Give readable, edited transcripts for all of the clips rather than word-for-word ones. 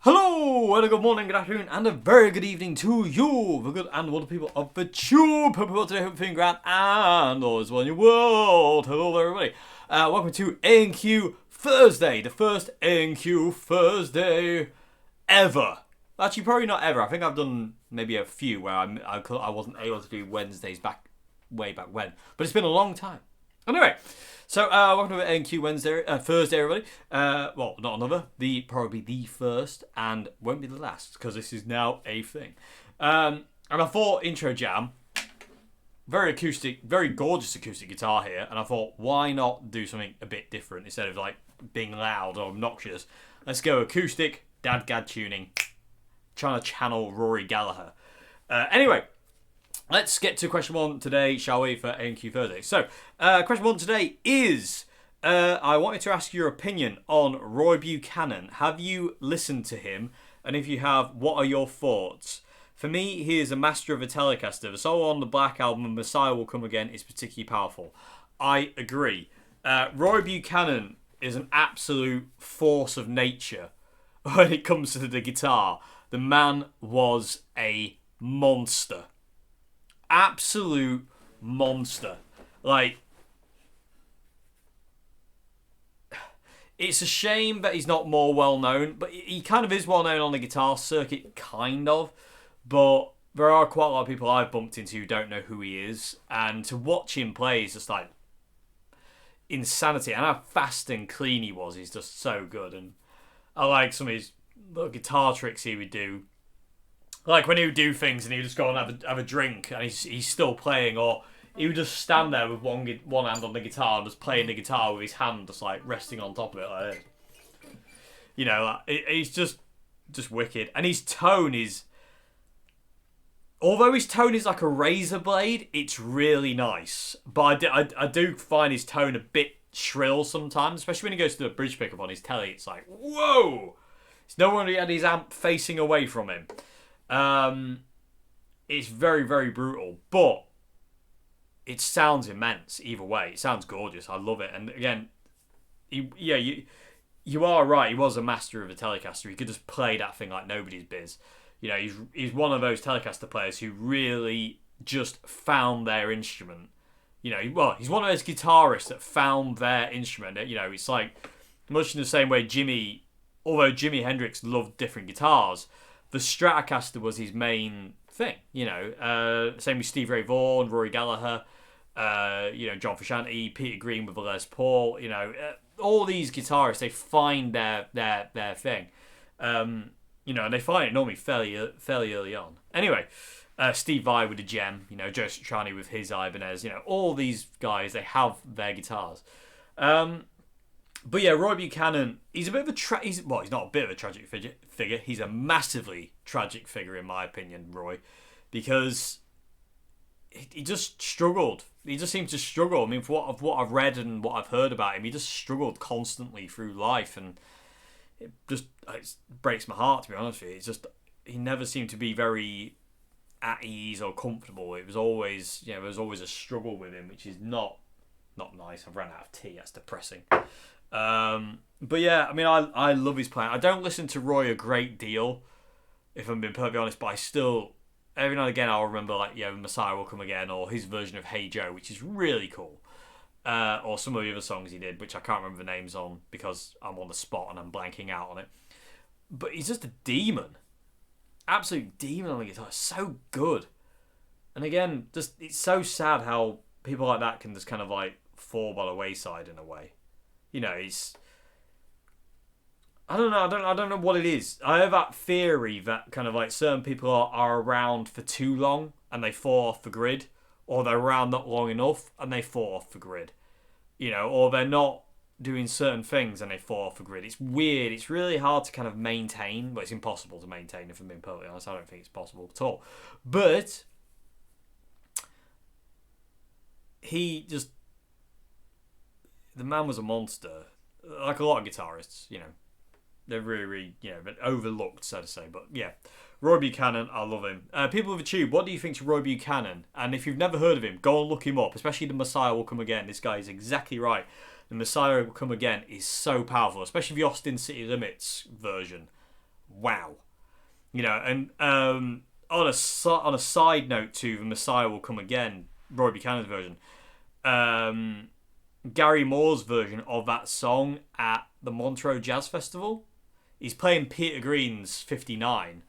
Hello, and a good morning, good afternoon, and a very good evening to you, the good and wonderful people of the tube. Hope you're today, hope you're feeling grand, and all is well in your world. Hello, everybody. Welcome to A&Q Thursday, the first A&Q Thursday ever. Actually, probably not ever. I think I've done maybe a few where I wasn't able to do Wednesdays way back when, but it's been a long time. Anyway, so welcome to A&Q Thursday, everybody. Well, not another, probably the first, and won't be the last, because this is now a thing. And I thought intro jam, very acoustic, very gorgeous acoustic guitar here, and I thought, why not do something a bit different instead of like being loud or obnoxious? Let's go acoustic, dadgad tuning, trying to channel Rory Gallagher. Anyway. Let's get to question one today, shall we, for A&Q Thursday. So, question one today is, I wanted to ask your opinion on Roy Buchanan. Have you listened to him? And if you have, what are your thoughts? For me, he is a master of a Telecaster. The solo on the Black Album, Messiah Will Come Again, is particularly powerful. I agree. Roy Buchanan is an absolute force of nature when it comes to the guitar. The man was a monster. Absolute monster. Like, it's a shame that he's not more well known, but he kind of is well known on the guitar circuit, kind of. But there are quite a lot of people I've bumped into who don't know who he is, and to watch him play is just like insanity. And how fast and clean he was is just so good. And I like some of his little guitar tricks he would do. Like when he would do things and he would just go and have a drink and he's still playing, or he would just stand there with one hand on the guitar and just playing the guitar with his hand just like resting on top of it like this. You know, like, he's just wicked. And his tone is, although his tone is like a razor blade, it's really nice. But I do find his tone a bit shrill sometimes, especially when he goes to the bridge pickup on his telly. It's like, whoa! It's no wonder he had his amp facing away from him. It's very, very brutal, but it sounds immense either way. It sounds gorgeous. I love it. And again, you are right. He was a master of a Telecaster. He could just play that thing like nobody's biz. You know, he's one of those Telecaster players who really just found their instrument. You know, he's one of those guitarists that found their instrument. You know, it's like much in the same way although Jimi Hendrix loved different guitars, the Stratocaster was his main thing, you know. Same with Stevie Ray Vaughan, Rory Gallagher, John Frusciante, Peter Green with the Les Paul. You know, all these guitarists, they find their thing, and they find it normally fairly early on. Anyway, Steve Vai with the Gem, you know, Joe Satriani with his Ibanez. You know, all these guys, they have their guitars. But yeah, Roy Buchanan, he's a bit of a he's not a bit of a tragic figure. He's a massively tragic figure, in my opinion, Roy, because he just struggled. He just seemed to struggle. I mean, for what I've read and what I've heard about him, he just struggled constantly through life, and it breaks my heart, to be honest with you. It's just, he never seemed to be very at ease or comfortable. It was always, there was always a struggle with him, which is not nice. I've run out of tea. That's depressing. But yeah, I mean, I love his playing. I don't listen to Roy a great deal, if I'm being perfectly honest, but I still, every now and again, I'll remember, like, Messiah Will Come Again, or his version of Hey Joe, which is really cool. Or some of the other songs he did, which I can't remember the names on because I'm on the spot and I'm blanking out on it. But he's just a demon. Absolute demon on the guitar. So good. And again, just, it's so sad how people like that can just kind of like fall by the wayside in a way. You know, I don't know. I don't know what it is. I have that theory that kind of like certain people are around for too long and they fall off the grid, or they're around not long enough and they fall off the grid. You know, or they're not doing certain things and they fall off the grid. It's weird. It's really hard to kind of maintain. Well, it's impossible to maintain, if I'm being perfectly honest. I don't think it's possible at all. But the man was a monster. Like a lot of guitarists, you know. They're really, really, but overlooked, so to say. But yeah, Roy Buchanan, I love him. People of the Tube, what do you think to Roy Buchanan? And if you've never heard of him, go and look him up, especially The Messiah Will Come Again. This guy is exactly right. The Messiah Will Come Again is so powerful, especially the Austin City Limits version. wow. And on a side note to The Messiah Will Come Again, Roy Buchanan's version, Gary Moore's version of that song at the Montreux Jazz Festival, he's playing Peter Green's 59.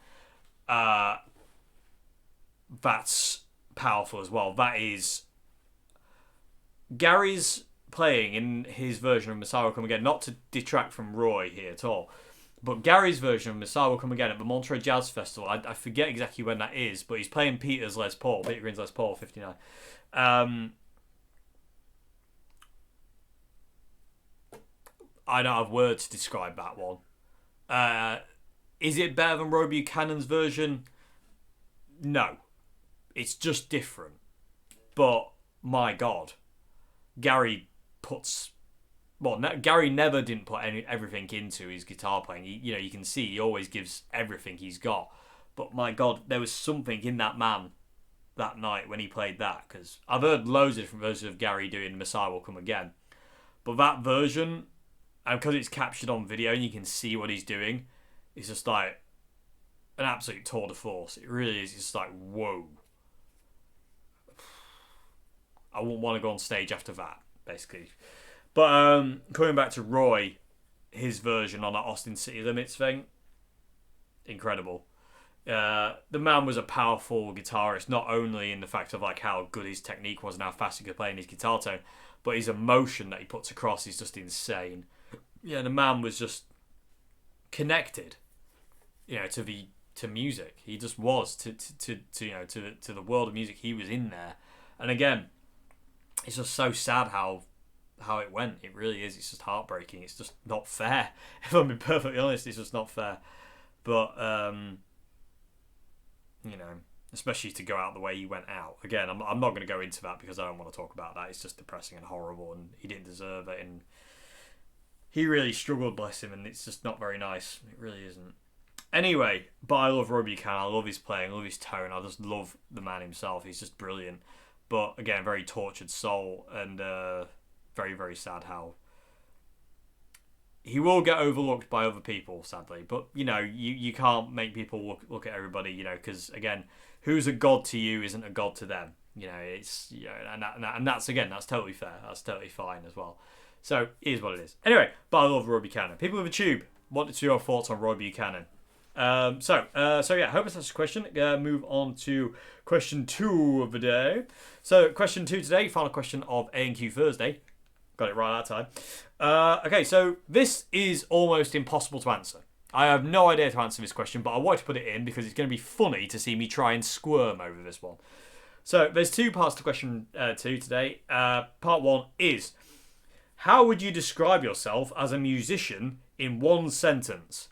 That's powerful as well. That is Gary's playing in his version of Messiah Will Come Again, not to detract from Roy here at all, but Gary's version of Messiah Will Come Again at the Montreux Jazz Festival, I forget exactly when that is, but he's playing Peter Green's Les Paul 59. I don't have words to describe that one. Is it better than Roy Buchanan's version? No. It's just different. But, my God, Gary never didn't put everything into his guitar playing. You can see he always gives everything he's got. But my God, there was something in that man that night when he played that. Because I've heard loads of different versions of Gary doing Messiah Will Come Again. But that version, and because it's captured on video and you can see what he's doing, it's just like an absolute tour de force. It really is. It's just like, whoa. I wouldn't want to go on stage after that, basically. But coming back to Roy, his version on that Austin City Limits thing, incredible. The man was a powerful guitarist, not only in the fact of like how good his technique was and how fast he could play in his guitar tone, but his emotion that he puts across is just insane. Yeah, the man was just connected, to music. He just was to the world of music. He was in there, and again, it's just so sad how it went. It really is. It's just heartbreaking. It's just not fair. If I'm being perfectly honest, it's just not fair. But especially to go out the way he went out. Again, I'm not going to go into that because I don't want to talk about that. It's just depressing and horrible, and he didn't deserve it, and he really struggled, bless him, and it's just not very nice. It really isn't. Anyway, but I love Roy Buchanan. I love his playing. I love his tone. I just love the man himself. He's just brilliant. But again, very tortured soul, and very, very sad how he will get overlooked by other people, sadly. But you can't make people look at everybody, because again, who's a god to you isn't a god to them. It's and that's totally fair. That's totally fine as well. So it is what it is. Anyway, but I love Roy Buchanan. People with a tube, what are your thoughts on Roy Buchanan? So yeah, I hope that's a question. Move on to question 2 of the day. So question 2 today, final question of A&Q Thursday. Got it right that time. Okay, so this is almost impossible to answer. I have no idea to answer this question, but I wanted to put it in because it's going to be funny to see me try and squirm over this one. So there's 2 parts to question 2 today. Part 1 is, how would you describe yourself as a musician in 1 sentence?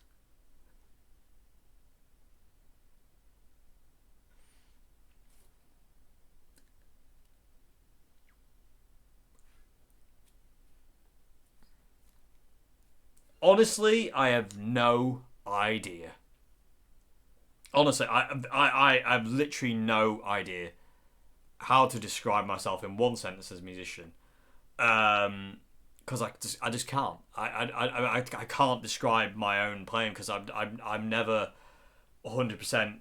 Honestly, I have no idea. Honestly, I have literally no idea how to describe myself in 1 sentence as a musician. Because I just can't. I can't describe my own playing because I'm never 100%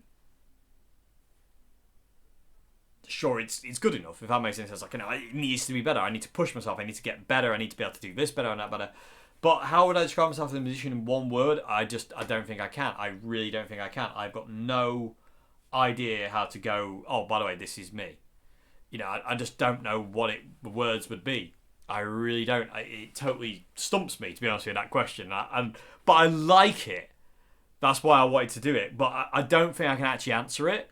sure it's good enough. If that makes sense, it's like it needs to be better. I need to push myself. I need to get better. I need to be able to do this better and that better. But how would I describe myself as a musician in 1 word? I don't think I can. I really don't think I can. I've got no idea how to go, oh, by the way, this is me. I just don't know what the words would be. I really don't. It totally stumps me, to be honest with you, that question. But I like it. That's why I wanted to do it. But I don't think I can actually answer it.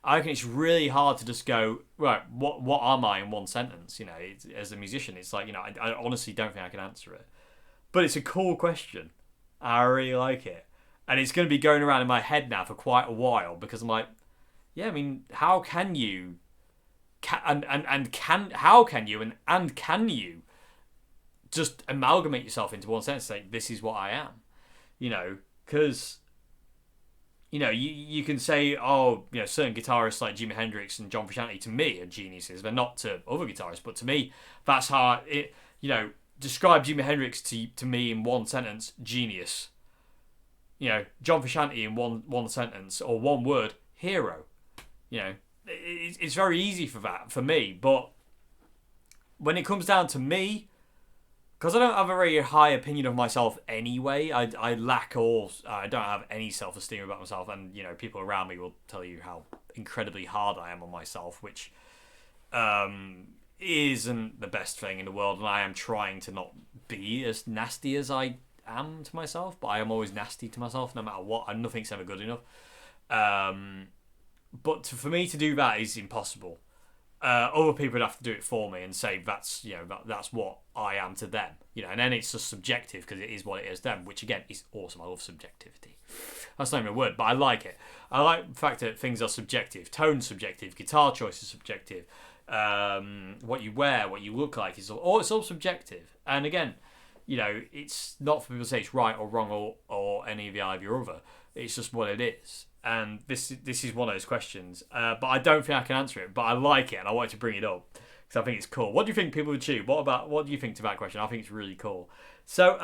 I think it's really hard to just go, right, what am I in 1 sentence? As a musician, it's like, I honestly don't think I can answer it. But it's a cool question. I really like it. And it's going to be going around in my head now for quite a while because I'm like, yeah, I mean, how can you... Can you just amalgamate yourself into 1 sentence and say, this is what I am? Because... you can say, certain guitarists like Jimi Hendrix and John Frusciante to me are geniuses. They're not to other guitarists, but to me, that's how describe Jimi Hendrix to me in 1 sentence: genius. You know, John Frusciante in one sentence or one word, hero. You know, it's very easy for me, but when it comes down to me, because I don't have a very high opinion of myself anyway, I don't have any self-esteem about myself, and you know, people around me will tell you how incredibly hard I am on myself, which isn't the best thing in the world, and I am trying to not be as nasty as I am to myself, but I am always nasty to myself no matter what, and nothing's ever good enough. But for me to do that is impossible. Other people would have to do it for me and say that's, you know, that's what I am to them, you know, and then it's just subjective because it is what it is to them, which again is awesome. I love subjectivity. That's not even a word, but I like it. I like the fact that things are subjective. Tone's subjective, guitar choice is subjective, what you wear, what you look like, it's all subjective. And again, you know, it's not for people to say it's right or wrong or any of the either or other. It's just what it is. And this is one of those questions. But I don't think I can answer it. But I like it and I want to bring it up because I think it's cool. What do you think people would choose? What do you think to that question? I think it's really cool. So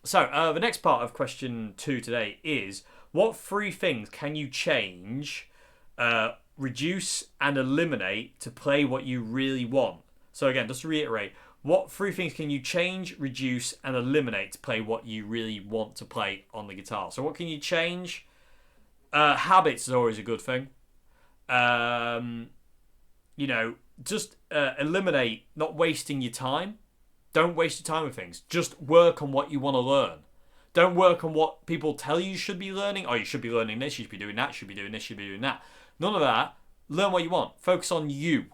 the next part of question 2 today is, what 3 things can you change, reduce and eliminate to play what you really want? So again, just to reiterate, what 3 things can you change, reduce and eliminate to play what you really want to play on the guitar? So what can you change? Habits is always a good thing. You know, just eliminate not wasting your time. Don't waste your time with things. Just work on what you want to learn. Don't work on what people tell you should be learning. Oh, you should be learning this, you should be doing that, you should be doing this, you should be doing that. None of that. Learn what you want. Focus on you.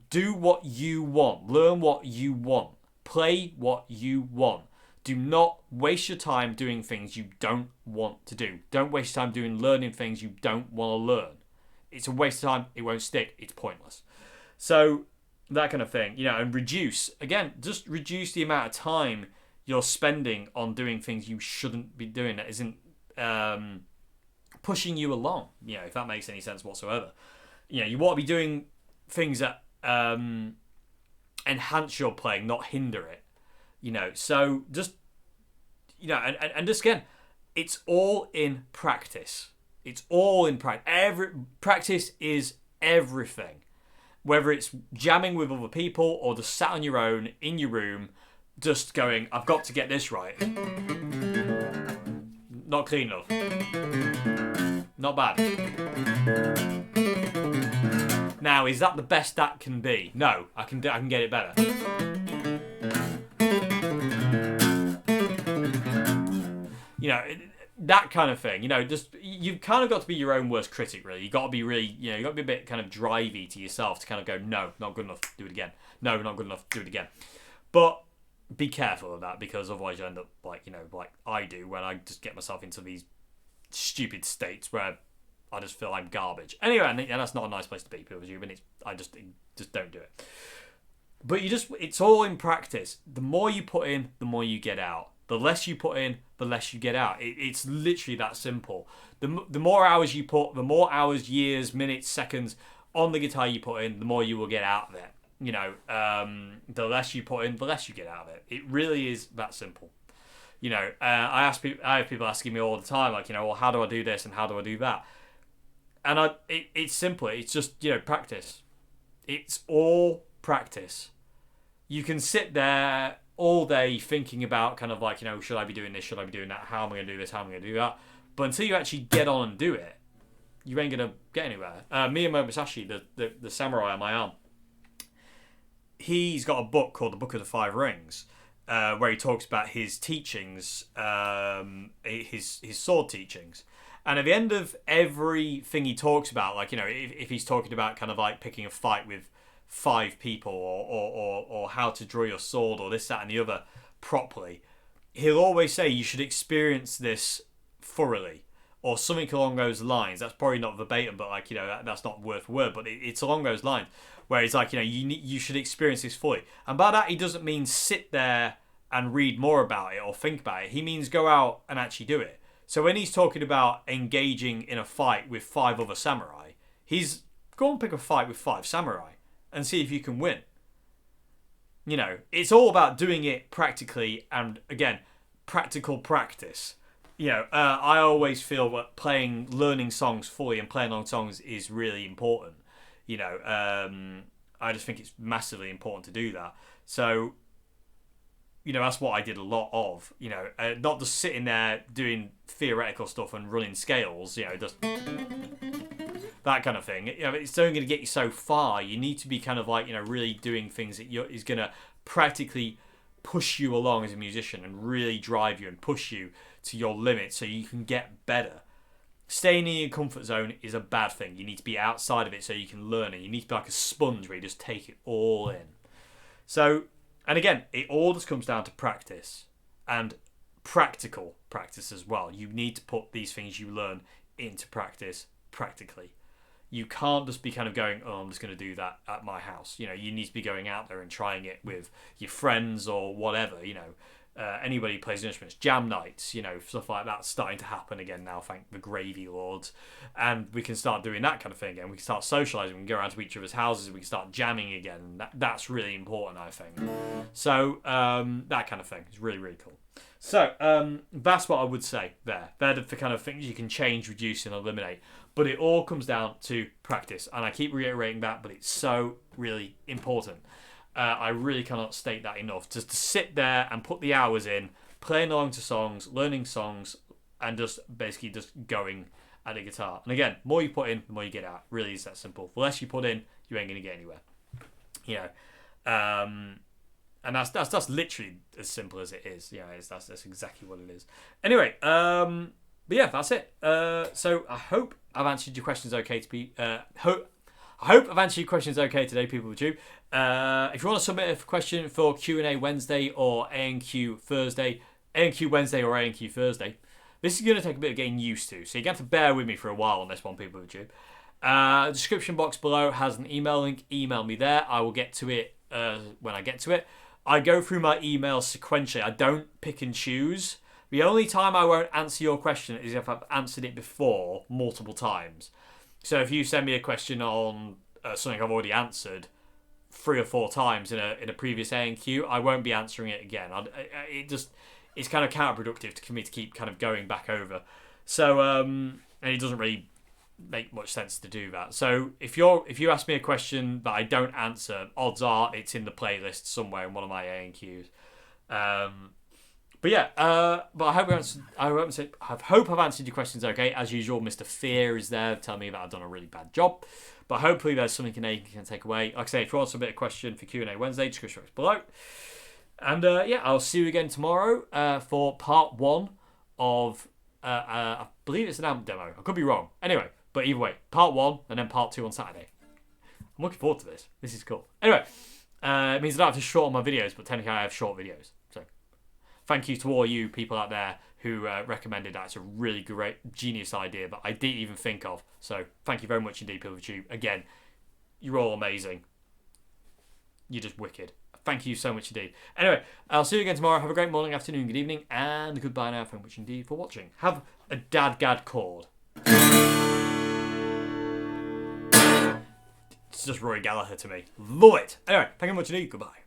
Do what you want. Learn what you want. Play what you want. Do not waste your time doing things you don't want to do. Don't waste your time learning things you don't want to learn. It's a waste of time. It won't stick. It's pointless. So that kind of thing, you know, and reduce. Again, just reduce the amount of time you're spending on doing things you shouldn't be doing that isn't pushing you along. You know, if that makes any sense whatsoever. You know, you want to be doing things that enhance your playing, not hinder it. You know, so just, you know, and just again, it's all in practice. It's all in practice. Practice is everything. Whether it's jamming with other people or just sat on your own in your room, just going, I've got to get this right. Not clean enough. Not bad. Now, is that the best that can be? No, I can get it better. You know, that kind of thing. You know, just you've kind of got to be your own worst critic, really. You got to be really, you know, you got to be a bit kind of drivey to yourself to kind of go, no, not good enough, do it again. No, not good enough, do it again. But be careful of that, because otherwise you end up like, you know, like I do when I just get myself into these stupid states where I just feel I'm garbage. Anyway, and that's not a nice place to be, people. I just don't do it. But it's all in practice. The more you put in, the more you get out. The less you put in, the less you get out. It's literally that simple. The more hours you put, the more hours, years, minutes, seconds on the guitar you put in, the more you will get out of it. You know, the less you put in, the less you get out of it. It really is that simple. You know, I have people asking me all the time, like, you know, well, how do I do this and how do I do that? And it's simple. It's just, you know, practice. It's all practice. You can sit there all day thinking about kind of like, you know, should I be doing this? Should I be doing that? How am I going to do this? How am I going to do that? But until you actually get on and do it, you ain't going to get anywhere. Miyamoto Musashi, the samurai on my arm, he's got a book called The Book of the Five Rings, where he talks about his teachings, his sword teachings. And at the end of everything he talks about, like, you know, if he's talking about kind of like picking a fight with 5 people or how to draw your sword or this, that and the other properly, he'll always say you should experience this thoroughly or something along those lines. That's probably not verbatim, but like, you know, that's not word for word, but it's along those lines where he's like, you know, you should experience this fully. And by that, he doesn't mean sit there and read more about it or think about it. He means go out and actually do it. So when he's talking about engaging in a fight with 5 other samurai, he's go and pick a fight with 5 samurai and see if you can win. You know, it's all about doing it practically, and again, practical practice. I always feel that learning songs fully and playing along songs is really important. I just think it's massively important to do that. So, that's what I did a lot of. Not just sitting there doing theoretical stuff and running scales. Just that kind of thing. It's only going to get you so far. You need to be kind of like, really doing things that is going to practically push you along as a musician and really drive you and push you to your limit so you can get better. Staying in your comfort zone is a bad thing. You need to be outside of it so you can learn it. You need to be like a sponge where you just take it all in. So, and again, it all just comes down to practice and practical practice as well. You need to put these things you learn into practice practically. You can't just be kind of going, oh, I'm just going to do that at my house. You need to be going out there and trying it with your friends or whatever. Anybody who plays instruments, jam nights, stuff like that's starting to happen again now, thank the gravy lords. And we can start doing that kind of thing again. We can start socialising, we can go around to each other's houses, we can start jamming again. That's really important, I think. So, that kind of thing is really, really cool. So, that's what I would say there. They're the kind of things you can change, reduce, and eliminate. But it all comes down to practice. And I keep reiterating that, but it's so really important. I really cannot state that enough. Just to sit there and put the hours in, playing along to songs, learning songs, and just basically just going at a guitar. And again, the more you put in, the more you get out. Really is that simple. The less you put in, you ain't going to get anywhere. And that's literally as simple as it is. That's exactly what it is. Anyway, but yeah, that's it. So I hope I've answered your questions okay I hope I've answered your questions okay today, people of YouTube. If you want to submit a question for Q&A Wednesday or A&Q Thursday, A&Q Wednesday or A&Q Thursday, this is going to take a bit of getting used to. So you're going to have to bear with me for a while on this one, people of YouTube. The description box below has an email link. Email me there. I will get to it when I get to it. I go through my emails sequentially. I don't pick and choose. The only time I won't answer your question is if I've answered it before multiple times. So if you send me a question on something I've already answered 3 or 4 times in a previous A&Q, I won't be answering it again. It's kind of counterproductive for me to keep kind of going back over. So and it doesn't really make much sense to do that. So if you ask me a question that I don't answer, odds are it's in the playlist somewhere in one of my A&Qs. But yeah, but I hope I've answered your questions okay. As usual, Mr. Fear is there telling me that I've done a really bad job. But hopefully there's something in there you can take away. Like I say, if you want to submit a question for Q&A Wednesday, description box below. And yeah, I'll see you again tomorrow for part 1 of, I believe it's an amp demo. I could be wrong. Anyway, but either way, part 1 and then part 2 on Saturday. I'm looking forward to this. This is cool. Anyway, it means I don't have to shorten my videos, but technically I have short videos. So thank you to all you people out there who recommended that. It's a really great, genius idea that I didn't even think of. So thank you very much indeed, people of YouTube. Again, you're all amazing. You're just wicked. Thank you so much indeed. Anyway, I'll see you again tomorrow. Have a great morning, afternoon, good evening, and goodbye now. Thank you much indeed for watching. Have a dadgad chord. It's just Roy Gallagher to me. Love it. Anyway, thank you much indeed. Goodbye.